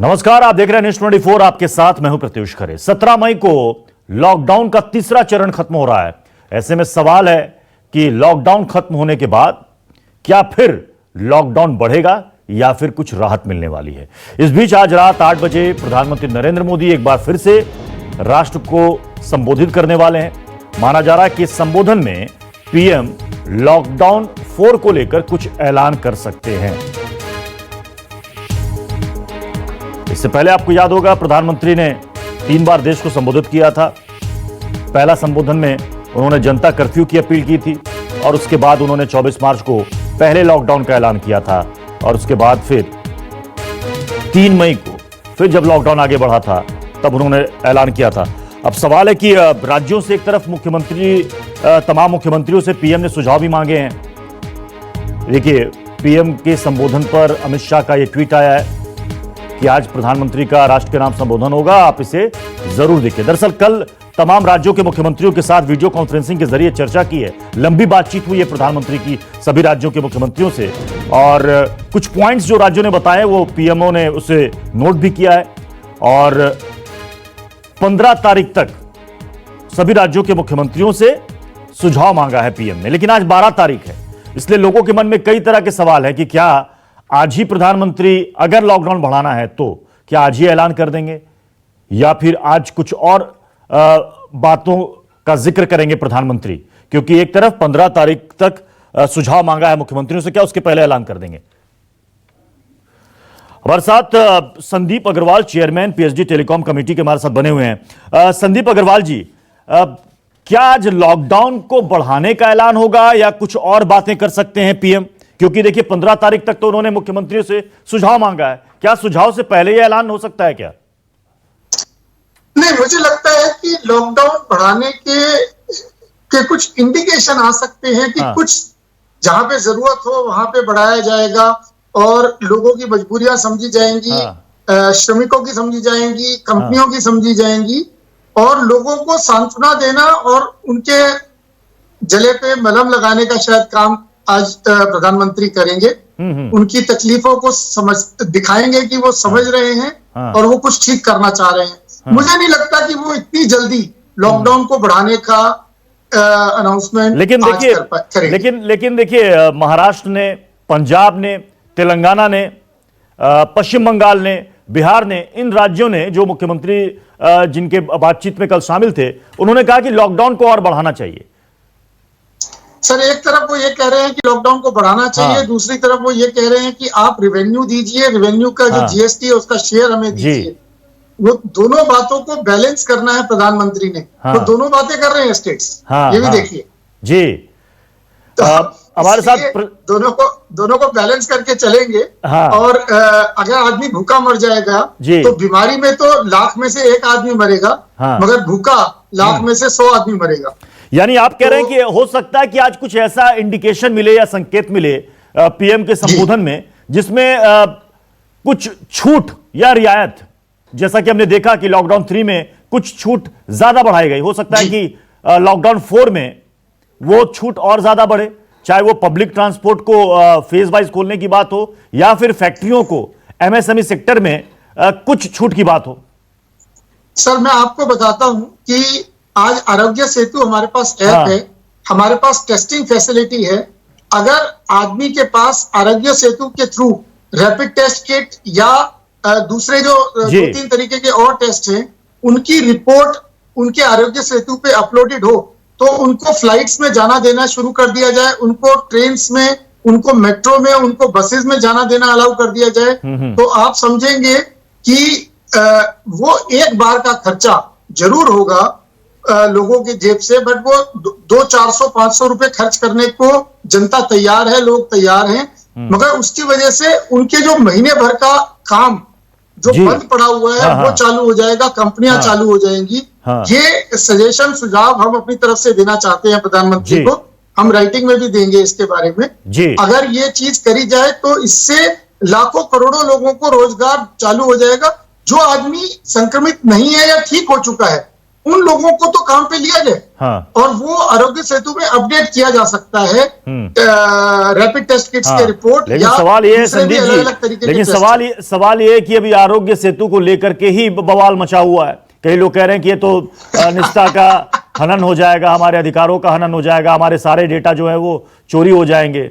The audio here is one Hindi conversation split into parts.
नमस्कार, आप देख रहे हैं न्यूज़ 24। आपके साथ मैं हूं प्रत्युष खरे। 17 मई को लॉकडाउन का तीसरा चरण खत्म हो रहा है। ऐसे में सवाल है कि लॉकडाउन खत्म होने के बाद क्या फिर लॉकडाउन बढ़ेगा या फिर कुछ राहत मिलने वाली है। इस बीच आज रात 8 बजे प्रधानमंत्री नरेंद्र मोदी एक बार फिर से राष्ट्र को संबोधित करने वाले हैं। माना जा रहा है कि इस संबोधन में पीएम लॉकडाउन 4 को लेकर कुछ ऐलान कर सकते हैं। इससे पहले आपको याद होगा, प्रधानमंत्री ने 3 बार देश को संबोधित किया था। पहला संबोधन में उन्होंने जनता कर्फ्यू की अपील की थी और उसके बाद उन्होंने 24 मार्च को पहले लॉकडाउन का ऐलान किया था और उसके बाद फिर 3 मई को फिर जब लॉकडाउन आगे बढ़ा था तब उन्होंने ऐलान किया था। अब सवाल है कि राज्यों से एक तरफ तमाम मुख्यमंत्रियों से पीएम ने सुझाव भी मांगे हैं। देखिए, पीएम के संबोधन पर अमित शाह का यह ट्वीट आया है कि आज प्रधानमंत्री का राष्ट्र के नाम संबोधन होगा, आप इसे जरूर देखिए। दरअसल कल तमाम राज्यों के मुख्यमंत्रियों के साथ वीडियो कॉन्फ्रेंसिंग के जरिए चर्चा की है। लंबी बातचीत हुई है प्रधानमंत्री की सभी राज्यों के मुख्यमंत्रियों से और कुछ पॉइंट्स जो राज्यों ने बताए वो पीएमओ ने उसे नोट भी किया है और 15 तारीख तक सभी राज्यों के मुख्यमंत्रियों से सुझाव मांगा है पीएम ने। लेकिन आज 12 तारीख है, इसलिए लोगों के मन में कई तरह के सवाल है कि क्या आज ही प्रधानमंत्री अगर लॉकडाउन बढ़ाना है तो क्या आज ही ऐलान कर देंगे या फिर आज कुछ और बातों का जिक्र करेंगे प्रधानमंत्री, क्योंकि एक तरफ 15 तारीख तक सुझाव मांगा है मुख्यमंत्रियों से, क्या उसके पहले ऐलान कर देंगे। हमारे साथ Sandeep Agarwal, chairman PHD telecom committee के हमारे साथ बने हुए हैं। संदीप अग्रवाल जी, क्या आज लॉकडाउन को बढ़ाने का ऐलान होगा या कुछ और बातें कर सकते हैं पीएम? क्योंकि देखिए 15 तारीख तक तो उन्होंने मुख्यमंत्रियों से सुझाव मांगा है, क्या सुझाव से पहले यह ऐलान हो सकता है क्या? नहीं, मुझे लगता है कि लॉकडाउन बढ़ाने के कुछ इंडिकेशन आ सकते हैं कि कुछ जहां पे जरूरत हो वहां पे बढ़ाया जाएगा और लोगों की मजबूरियां समझी जाएंगी, श्रमिकों की समझी जाएंगी, कंपनियों की समझी जाएंगी और लोगों को सांत्वना देना और उनके जले पे मलहम लगाने का शायद काम आज प्रधानमंत्री करेंगे। उनकी तकलीफों को दिखाएंगे कि वो समझ रहे हैं और वो कुछ ठीक करना चाह रहे हैं। मुझे नहीं लगता कि वो इतनी जल्दी लॉकडाउन को बढ़ाने का अनाउंसमेंट लेकिन देखिए महाराष्ट्र ने, पंजाब ने, तेलंगाना ने, पश्चिम बंगाल ने, बिहार ने, इन राज्यों ने जो मुख्यमंत्री जिनके बातचीत में कल शामिल थे, उन्होंने कहा कि लॉकडाउन को और बढ़ाना चाहिए। सर, एक तरफ वो ये कह रहे हैं कि लॉकडाउन को बढ़ाना चाहिए, दूसरी तरफ वो ये कह रहे हैं कि आप रिवेन्यू दीजिए, रिवेन्यू का जो जीएसटी है उसका शेयर हमें दीजिए। वो दोनों बातों को बैलेंस करना है प्रधानमंत्री ने। वो दोनों बातें कर रहे हैं स्टेट्स, ये भी देखिए जी। तो हमारे साथ दोनों को बैलेंस करके चलेंगे। और अगर आदमी भूखा मर जाएगा तो बीमारी में तो लाख में से 1 आदमी मरेगा, मगर भूखा लाख में से 100 आदमी मरेगा। यानी आप कह रहे हैं कि हो सकता है कि आज कुछ ऐसा इंडिकेशन मिले या संकेत मिले पीएम के संबोधन में जिसमें कुछ छूट या रियायत, जैसा कि हमने देखा कि लॉकडाउन 3 में कुछ छूट ज्यादा बढ़ाई गई, हो सकता है कि लॉकडाउन 4 में वो छूट और ज्यादा बढ़े, चाहे वो पब्लिक ट्रांसपोर्ट को फेज वाइज खोलने की बात हो या फिर फैक्ट्रियों को, एमएसएमई सेक्टर में कुछ छूट की बात हो। सर, मैं आपको बताता हूं कि आज आरोग्य सेतु हमारे पास ऐप है, हमारे पास टेस्टिंग फैसिलिटी है। अगर आदमी के पास आरोग्य सेतु के थ्रू रैपिड टेस्ट किट या दूसरे जो 2-3 तरीके के और टेस्ट हैं, उनकी रिपोर्ट उनके आरोग्य सेतु पे अपलोडेड हो तो उनको फ्लाइट्स में जाना देना शुरू कर दिया जाए, उनको ट्रेन्स में, उनको मेट्रो में, उनको बसेस में जाना देना अलाउ कर दिया जाए, तो आप समझेंगे कि वो एक बार का खर्चा जरूर होगा लोगों की जेब से, बट वो 200-400-500 रुपए खर्च करने को जनता तैयार है, लोग तैयार हैं। मगर उसकी वजह से उनके जो महीने भर का काम जो बंद पड़ा हुआ है वो चालू हो जाएगा, कंपनियां चालू हो जाएंगी। ये सजेशन, सुझाव हम अपनी तरफ से देना चाहते हैं प्रधानमंत्री को। हम राइटिंग में भी देंगे इसके बारे में। अगर ये चीज करी जाए तो इससे लाखों करोड़ों लोगों को रोजगार चालू हो जाएगा। जो आदमी संक्रमित नहीं है या ठीक हो चुका है उन लोगों को तो काम पे लिया जाए। हाँ। और वो आरोग्य सेतु में अपडेट किया जा सकता है रैपिड टेस्ट किट्स के रिपोर्ट। लेकिन या सवाल ये है दूसरे भी संदीप अलग अलग जी, तरीके लेकिन के सवाल ये है कि अभी आरोग्य सेतु को लेकर के ही बवाल मचा हुआ है। कई लोग कह रहे हैं कि ये तो निष्ठा का हनन हो जाएगा, हमारे अधिकारों का हनन हो जाएगा, हमारे सारे डेटा जो है वो चोरी हो जाएंगे।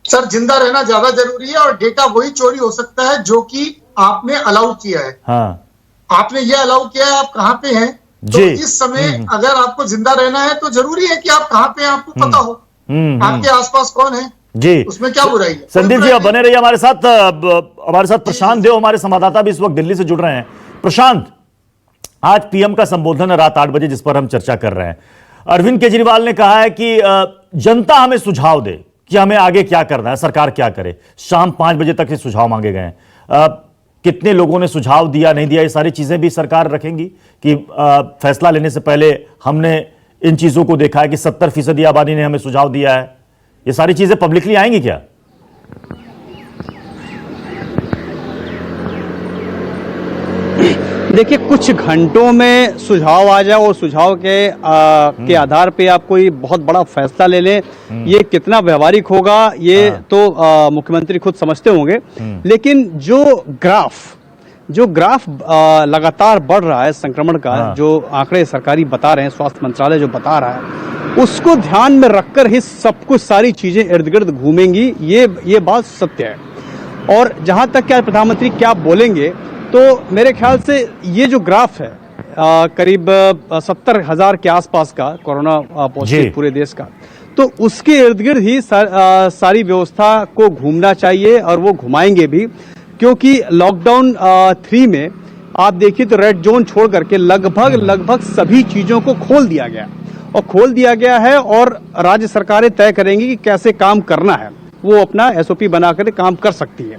सर, जिंदा रहना ज्यादा जरूरी है और डेटा वही चोरी हो सकता है जो कि आपने अलाउ किया है। हाँ, आपने ये अलाउ किया है, आप कहां पे हैं, तो इस समय अगर आपको जिंदा रहना है तो जरूरी है कि आप कहां पे हैं, आपको पता हो आपके आसपास कौन है जी। उसमें क्या बुराई है। संदीप जी आप बने रहिए हमारे साथ प्रशांत देव हमारे संवाददाता भी इस वक्त दिल्ली से जुड़ रहे हैं। प्रशांत, आज पीएम का संबोधन है रात 8 बजे, जिस पर हम चर्चा कर रहे हैं। अरविंद केजरीवाल ने कहा है कि जनता हमें सुझाव दे कि हमें आगे क्या करना है, सरकार क्या करे। शाम 5 बजे तक ये सुझाव मांगे गए हैं। कितने लोगों ने सुझाव दिया, नहीं दिया, ये सारी चीजें भी सरकार रखेंगी कि फैसला लेने से पहले हमने इन चीजों को देखा है कि 70% आबादी ने हमें सुझाव दिया है, ये सारी चीजें पब्लिकली आएंगी क्या? देखिए, कुछ घंटों में सुझाव आ जाए और सुझाव के आधार पे आप कोई बहुत बड़ा फैसला ले लें, ये कितना व्यवहारिक होगा ये तो मुख्यमंत्री खुद समझते होंगे। लेकिन जो ग्राफ लगातार बढ़ रहा है संक्रमण का, जो आंकड़े सरकारी बता रहे हैं, स्वास्थ्य मंत्रालय जो बता रहा है, उसको ध्यान में रखकर ही सब कुछ सारी चीजें इर्द गिर्द घूमेंगी, ये बात सत्य है। और जहां तक क्या प्रधानमंत्री क्या बोलेंगे, तो मेरे ख्याल से ये जो ग्राफ है करीब 70,000 के आसपास का कोरोना पॉजिटिव पूरे देश का, तो उसके इर्द गिर्द ही सारी व्यवस्था को घूमना चाहिए और वो घुमाएंगे भी। क्योंकि लॉकडाउन 3 में आप देखिए तो रेड जोन छोड़ करके लगभग सभी चीजों को खोल दिया गया है और राज्य सरकारें तय करेंगी कि कैसे काम करना है, वो अपना एसओपी बनाकर काम कर सकती है।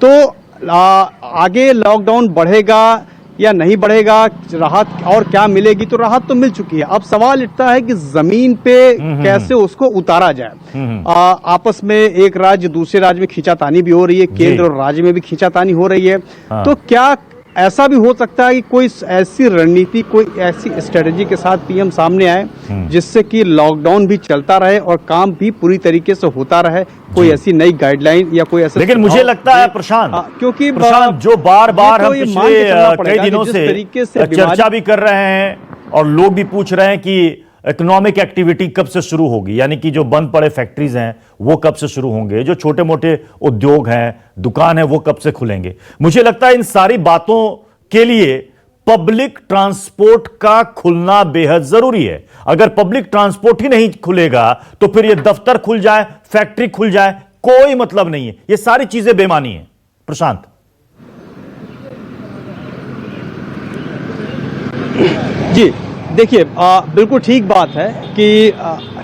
तो आगे लॉकडाउन बढ़ेगा या नहीं बढ़ेगा, राहत और क्या मिलेगी, तो राहत तो मिल चुकी है। अब सवाल उठता है कि जमीन पे कैसे उसको उतारा जाए। आपस में एक राज्य दूसरे राज्य में खींचातानी भी हो रही है, केंद्र और राज्य में भी खींचातानी हो रही है। तो क्या ऐसा भी हो सकता है कि कोई ऐसी रणनीति, कोई ऐसी स्ट्रेटेजी के साथ पीएम सामने आए जिससे कि लॉकडाउन भी चलता रहे और काम भी पूरी तरीके से होता रहे, कोई ऐसी नई गाइडलाइन या कोई ऐसा। लेकिन मुझे लगता है प्रशांत, क्योंकि जो बार बार हम पिछले कई दिनों से चर्चा भी कर रहे हैं और लोग भी पूछ रहे हैं कि इकोनॉमिक एक्टिविटी कब से शुरू होगी, यानी कि जो बंद पड़े फैक्ट्रीज हैं वो कब से शुरू होंगे, जो छोटे मोटे उद्योग हैं, दुकान है, वो कब से खुलेंगे। मुझे लगता है इन सारी बातों के लिए पब्लिक ट्रांसपोर्ट का खुलना बेहद जरूरी है। अगर पब्लिक ट्रांसपोर्ट ही नहीं खुलेगा तो फिर ये दफ्तर खुल जाए, फैक्ट्री खुल जाए, कोई मतलब नहीं है। ये सारी चीजें बेमानी है। प्रशांत जी, देखिए, बिल्कुल ठीक बात है कि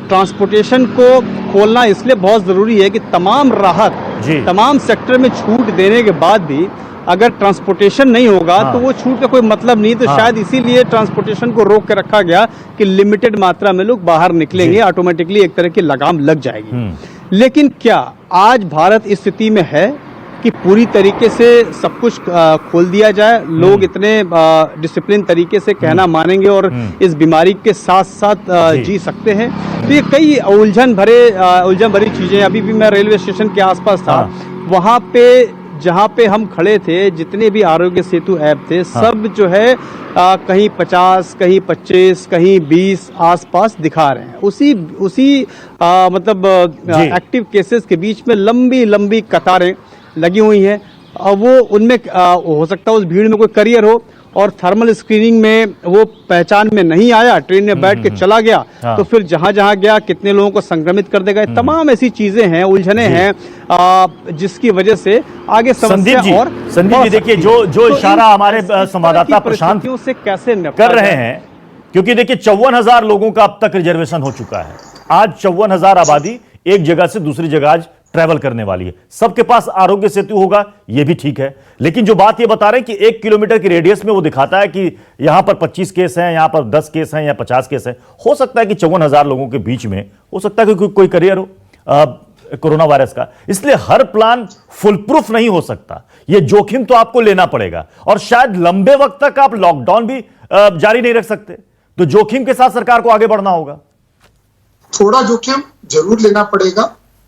ट्रांसपोर्टेशन को खोलना इसलिए बहुत जरूरी है कि तमाम राहत, तमाम सेक्टर में छूट देने के बाद भी अगर ट्रांसपोर्टेशन नहीं होगा तो वो छूट का कोई मतलब नहीं। तो शायद इसीलिए ट्रांसपोर्टेशन को रोक के रखा गया कि लिमिटेड मात्रा में लोग बाहर निकलेंगे, ऑटोमेटिकली एक तरह की लगाम लग जाएगी। लेकिन क्या आज भारत इस स्थिति में है कि पूरी तरीके से सब कुछ खोल दिया जाए, लोग इतने डिसिप्लिन तरीके से कहना मानेंगे और इस बीमारी के साथ साथ जी सकते हैं? तो ये कई उलझन भरी चीजें। अभी भी मैं रेलवे स्टेशन के आसपास था, वहां पे जहां पे हम खड़े थे, जितने भी आरोग्य सेतु ऐप थे, सब जो है कहीं 50, कहीं 25, कहीं 20 आसपास दिखा रहे हैं। उसी मतलब एक्टिव केसेस के बीच में लंबी कतारें लगी हुई हैं। वो उनमें हो सकता है उस भीड़ में कोई करियर हो और थर्मल स्क्रीनिंग में वो पहचान में नहीं आया, ट्रेन में बैठ के चला गया, तो फिर जहां गया कितने लोगों को संक्रमित कर देगा। तमाम ऐसी चीजें हैं, उलझने हैं, जिसकी वजह से आगे समस्या और संदीप जी देखिए, जो इशारा हमारे संवाददाता प्रशांत से कैसे कर रहे हैं, क्योंकि देखिए 54,000 लोगों का अब तक रिजर्वेशन हो चुका है। आज 54,000 आबादी एक जगह से दूसरी जगह आज ट्रैवल करने वाली है। सबके पास आरोग्य सेतु होगा, यह भी ठीक है। लेकिन जो बात ये बता रहे हैं कि 1 किलोमीटर की रेडियस में वो दिखाता है कि यहां पर 25 केस हैं, यहां पर 10 केस हैं या 50 केस हैं। हो सकता है कि 54,000 लोगों के बीच में हो सकता है कि कोई करियर हो। कोरोना वायरस का, इसलिए हर प्लान फुल प्रूफ नहीं हो सकता। यह जोखिम तो आपको लेना पड़ेगा और शायद लंबे वक्त तक आप लॉकडाउन भी जारी नहीं रख सकते, तो जोखिम के साथ सरकार को आगे बढ़ना होगा। थोड़ा जोखिम जरूर लेना पड़ेगा।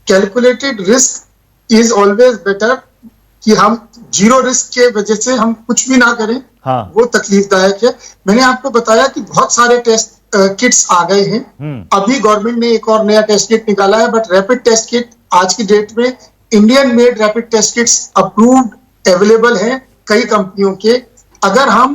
Calculated risk is always better कि हम जीरो रिस्क के वजह से हम कुछ भी ना करें। हाँ। वो तकलीफदायक है। मैंने आपको बताया कि बहुत सारे टेस्ट किट्स आ गए हैं। अभी गवर्नमेंट ने एक और नया टेस्ट किट निकाला है, बट रैपिड टेस्ट किट आज की डेट में Indian made rapid test kits approved available हैं कई कंपनियों के। अगर हम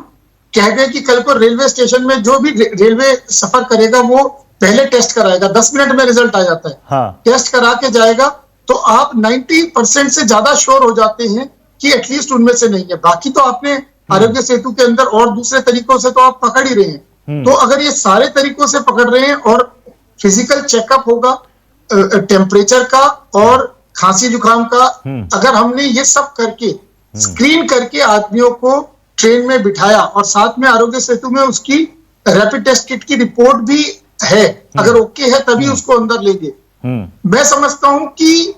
कह दें कि कल को रेलवे स्टेशन में जो भी रेलवे सफर करेगा वो पहले टेस्ट कराएगा, 10 मिनट में रिजल्ट आ जाता है। हाँ। टेस्ट करा के जाएगा तो आप 90% से ज्यादा श्योर हो जाते हैं कि एटलीस्ट उनमें से नहीं है। बाकी तो आपने आरोग्य सेतु के अंदर और दूसरे तरीकों से तो आप पकड़ ही रहे हैं। तो अगर ये सारे तरीकों से पकड़ रहे हैं और फिजिकल चेकअप होगा टेम्परेचर का और खांसी जुकाम का, अगर हमने ये सब करके स्क्रीन करके आदमियों को ट्रेन में बिठाया और साथ में आरोग्य सेतु में उसकी रैपिड टेस्ट किट की रिपोर्ट भी है, अगर ओके है तभी उसको अंदर लेंगे। मैं समझता हूं कि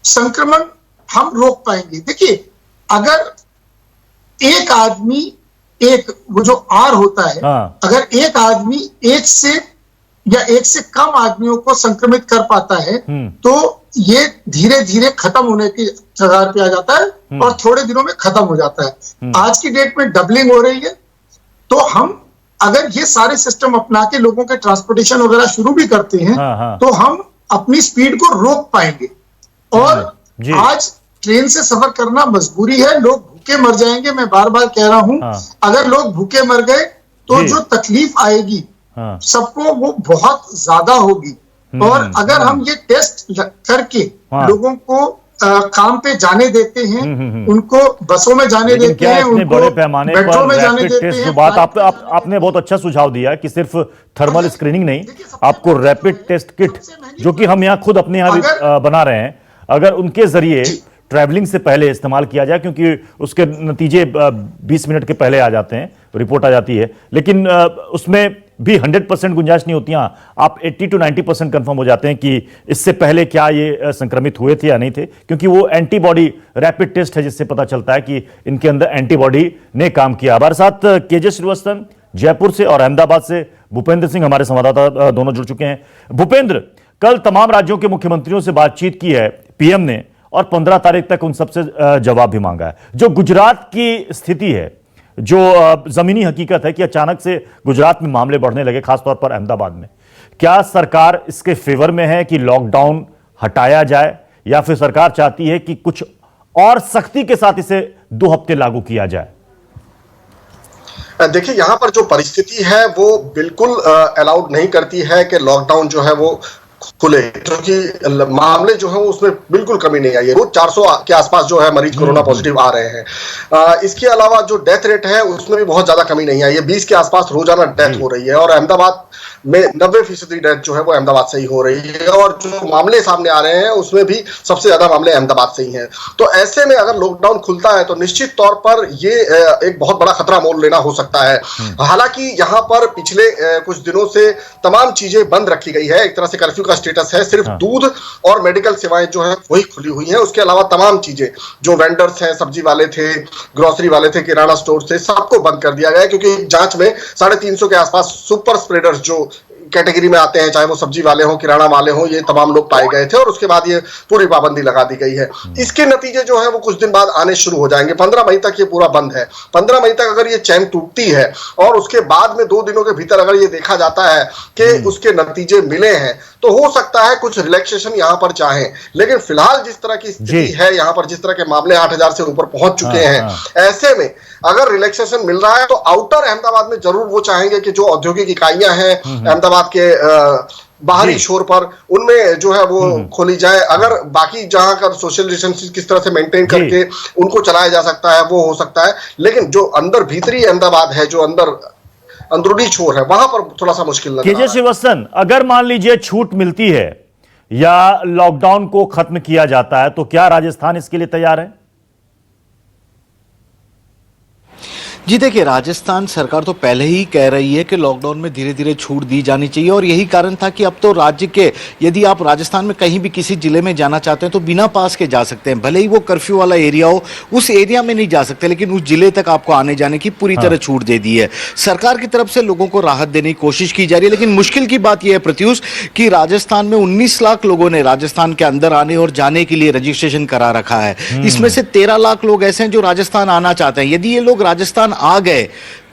संक्रमण हम रोक पाएंगे। देखिए, अगर एक आदमी एक वो जो आर होता है, अगर एक आदमी एक से या एक से कम आदमियों को संक्रमित कर पाता है तो ये धीरे धीरे खत्म होने की कगार पे आ जाता है और थोड़े दिनों में खत्म हो जाता है। आज की डेट में डबलिंग हो रही है, तो हम अगर ये सारे सिस्टम अपना के लोगों के ट्रांसपोर्टेशन वगैरह शुरू भी करते हैं तो हम अपनी स्पीड को रोक पाएंगे। और आज ट्रेन से सफर करना मजबूरी है, लोग भूखे मर जाएंगे। मैं बार बार कह रहा हूं, अगर लोग भूखे मर गए तो जो तकलीफ आएगी सबको वो बहुत ज्यादा होगी। और अगर हम ये टेस्ट करके लोगों को काम पे जाने देते हैं, उनको बसों में जाने देते हैं, उनको बड़े पैमाने मेट्रो में पर जाने रैपिड देते टेस्ट, हैं। जो बात आपने बहुत अच्छा सुझाव दिया कि सिर्फ थर्मल स्क्रीनिंग नहीं, आपको रैपिड टेस्ट किट जो कि हम यहाँ खुद अपने यहाँ भी बना रहे हैं, अगर उनके जरिए ट्रैवलिंग से पहले इस्तेमाल किया जाए, क्योंकि उसके नतीजे 20 मिनट के पहले आ जाते हैं, रिपोर्ट आ जाती है, लेकिन उसमें भी 100% गुंजाइश नहीं होती। आप 80 to 90% कंफर्म हो जाते हैं कि इससे पहले क्या ये संक्रमित हुए थे या नहीं थे, क्योंकि वो एंटीबॉडी रैपिड टेस्ट है जिससे पता चलता है कि इनके अंदर एंटीबॉडी ने काम किया। हमारे साथ केजे श्रीवास्तव जयपुर से और अहमदाबाद से भूपेंद्र सिंह हमारे संवाददाता दोनों जुड़ चुके हैं। भूपेंद्र, कल तमाम राज्यों के मुख्यमंत्रियों से बातचीत की है पीएम ने और 15 तारीख तक उन सबसे जवाब भी मांगा है। जो गुजरात की स्थिति है, जो जमीनी हकीकत है कि अचानक से गुजरात में मामले बढ़ने लगे, खासतौर पर अहमदाबाद में, क्या सरकार इसके फेवर में है कि लॉकडाउन हटाया जाए या फिर सरकार चाहती है कि कुछ और सख्ती के साथ इसे 2 हफ्ते लागू किया जाए? देखिए, यहाँ पर जो परिस्थिति है वो बिल्कुल अलाउड नहीं करती है कि लॉकडाउन जो है वो खुले, क्योंकि मामले जो है उसमें बिल्कुल कमी नहीं आई है। रोज 400 के आसपास जो है मरीज कोरोना पॉजिटिव आ रहे हैं। इसके अलावा जो डेथ रेट है उसमें भी बहुत ज्यादा कमी नहीं आई है, 20 के आसपास रोजाना डेथ हो रही है और अहमदाबाद में 90% डेथ जो है वो अहमदाबाद से ही हो रही है और जो मामले सामने आ रहे हैं उसमें भी सबसे ज्यादा मामले अहमदाबाद से ही हैं। तो ऐसे में अगर लॉकडाउन खुलता है तो निश्चित तौर पर ये एक बहुत बड़ा खतरा मोल लेना हो सकता है। हालांकि यहाँ पर पिछले कुछ दिनों से तमाम चीजें बंद रखी गई है, एक तरह से कर्फ्यू का स्टेटस है, सिर्फ दूध और मेडिकल सेवाएं जो है वही खुली हुई हैं। उसके अलावा तमाम चीजें, जो वेंडर्स हैं, सब्जी वाले थे, ग्रोसरी वाले थे, किराना स्टोर थे, सबको बंद कर दिया गया है, क्योंकि जांच में 350 के आसपास सुपर स्प्रेडर्स जो कैटेगरी में आते हैं, चाहे वो सब्जी वाले हों, किराना वाले हों, ये तमाम लोग पाए गए थे और उसके बाद ये पूरी पाबंदी लगा दी गई है। इसके नतीजे जो है वो कुछ दिन बाद आने शुरू हो जाएंगे। 15 मई तक ये पूरा बंद है। 15 मई तक अगर ये चैन टूटती है और उसके बाद में 2 दिनों के भीतर अगर ये देखा जाता है कि उसके नतीजे मिले हैं तो हो सकता है कुछ रिलैक्सेशन यहाँ पर चाहें, लेकिन फिलहाल जिस तरह की स्थिति है यहाँ पर, जिस तरह के मामले 8000 से ऊपर पहुंच चुके हैं, ऐसे में अगर रिलैक्सेशन मिल रहा है तो आउटर अहमदाबाद में जरूर वो चाहेंगे कि जो औद्योगिक इकाइयां हैं अहमदाबाद के बाहरी शोर पर, उनमें जो है वो खोली जाए। अगर बाकी जहां का सोशल डिस्टेंसिंग किस तरह से मेंटेन करके उनको चलाया जा सकता है वो हो सकता है, लेकिन जो अंदर भीतरी अहमदाबाद है, जो अंदरूनी छोर है, वहां पर थोड़ा सा मुश्किल लग रहा है। केजे श्रीवास्तव, अगर मान लीजिए छूट मिलती है या लॉकडाउन को खत्म किया जाता है तो क्या राजस्थान इसके लिए तैयार है? जी देखिए, राजस्थान सरकार तो पहले ही कह रही है कि लॉकडाउन में धीरे धीरे छूट दी जानी चाहिए और यही कारण था कि अब तो राज्य के, यदि आप राजस्थान में कहीं भी किसी जिले में जाना चाहते हैं तो बिना पास के जा सकते हैं, भले ही वो कर्फ्यू वाला एरिया हो, उस एरिया में नहीं जा सकते, लेकिन उस जिले तक आपको आने जाने की पूरी तरह छूट दे दी है। सरकार की तरफ से लोगों को राहत देने की कोशिश की जा रही है, लेकिन मुश्किल की बात यह है प्रत्युष कि राजस्थान में 19 लाख लोगों ने राजस्थान के अंदर आने और जाने के लिए रजिस्ट्रेशन करा रखा है। इसमें से 13 लाख लोग ऐसे हैं जो राजस्थान आना चाहते हैं। यदि ये लोग राजस्थान आ गए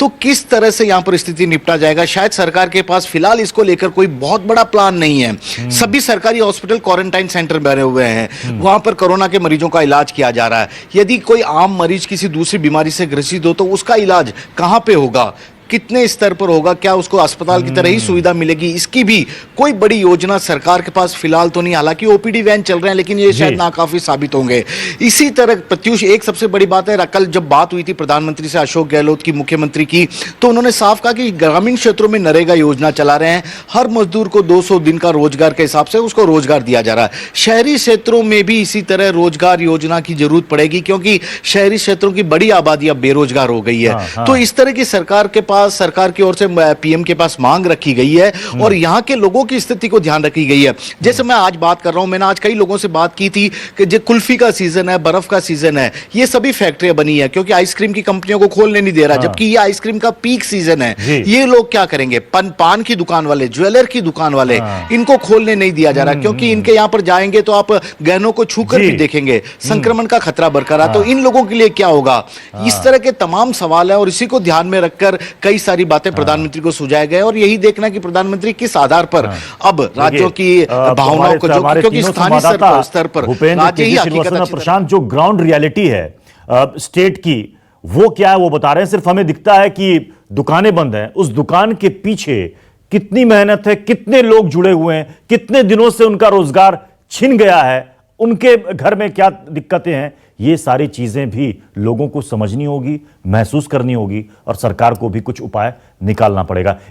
तो किस तरह से यहां पर स्थिति निपटा जाएगा, शायद सरकार के पास फिलहाल इसको लेकर कोई बहुत बड़ा प्लान नहीं है। सभी सरकारी हॉस्पिटल क्वारंटाइन सेंटर बने हुए हैं, वहां पर कोरोना के मरीजों का इलाज किया जा रहा है। यदि कोई आम मरीज किसी दूसरी बीमारी से ग्रसित हो तो उसका इलाज कहां पे होगा, कितने स्तर पर होगा, क्या उसको अस्पताल की तरह ही सुविधा मिलेगी, इसकी भी कोई बड़ी योजना सरकार के पास फिलहाल तो नहीं। हालांकि ओपीडी वैन चल रहे हैं, लेकिन ये शायद नाकाफी साबित होंगे। इसी तरह प्रत्युष एक सबसे बड़ी बात है, कल जब बात हुई थी प्रधानमंत्री से अशोक गहलोत की, मुख्यमंत्री की, तो उन्होंने साफ कहा कि ग्रामीण क्षेत्रों में नरेगा योजना चला रहे हैं, हर मजदूर को 200 दिन का रोजगार के हिसाब से उसको रोजगार दिया जा रहा है। शहरी क्षेत्रों में भी इसी तरह रोजगार योजना की जरूरत पड़ेगी, क्योंकि शहरी क्षेत्रों की बड़ी आबादी अब बेरोजगार हो गई है। तो इस तरह की सरकार की ओर से पीएम के पास मांग रखी गई है और यहां के लोगों की स्थिति को ध्यान रखी गई है। जैसे मैं आज बात कर रहा हूं, मैंने आज कई लोगों से बात की थी कि जो कुल्फी का सीजन है, बर्फ का सीजन है, ये सभी फैक्ट्रियां बनी है क्योंकि आइसक्रीम की कंपनियों को खोलने नहीं दे रहा, जबकि ये आइसक्रीम का पीक सीजन है। ये लोग क्या करेंगे, पान की दुकान वाले, ज्वेलर की दुकान वाले, इनको खोलने नहीं दिया जा रहा क्योंकि इनके यहां पर जाएंगे तो आप गहनों को छूकर भी देखेंगे, संक्रमण का खतरा बरकरार। तो इन लोगों के लिए क्या होगा, इस तरह के तमाम सवाल है और इसी को ध्यान में रखकर कई सारी बातें प्रधानमंत्री को सुझाए गए और यही देखना कि प्रधानमंत्री किस आधार पर अब राज्यों की भावनाओं को, जो क्योंकि स्थानीय स्तर पर राज्य ही हकीकत, प्रशांत, जो ग्राउंड रियलिटी है स्टेट की, वो क्या है वो बता रहे हैं। सिर्फ हमें दिखता है कि दुकानें बंद हैं, उस दुकान के पीछे कितनी मेहनत है, कितने लोग जुड़े हुए हैं, कितने दिनों से उनका रोजगार छिन गया है, उनके घर में क्या दिक्कतें हैं, ये सारी चीजें भी लोगों को समझनी होगी, महसूस करनी होगी और सरकार को भी कुछ उपाय निकालना पड़ेगा।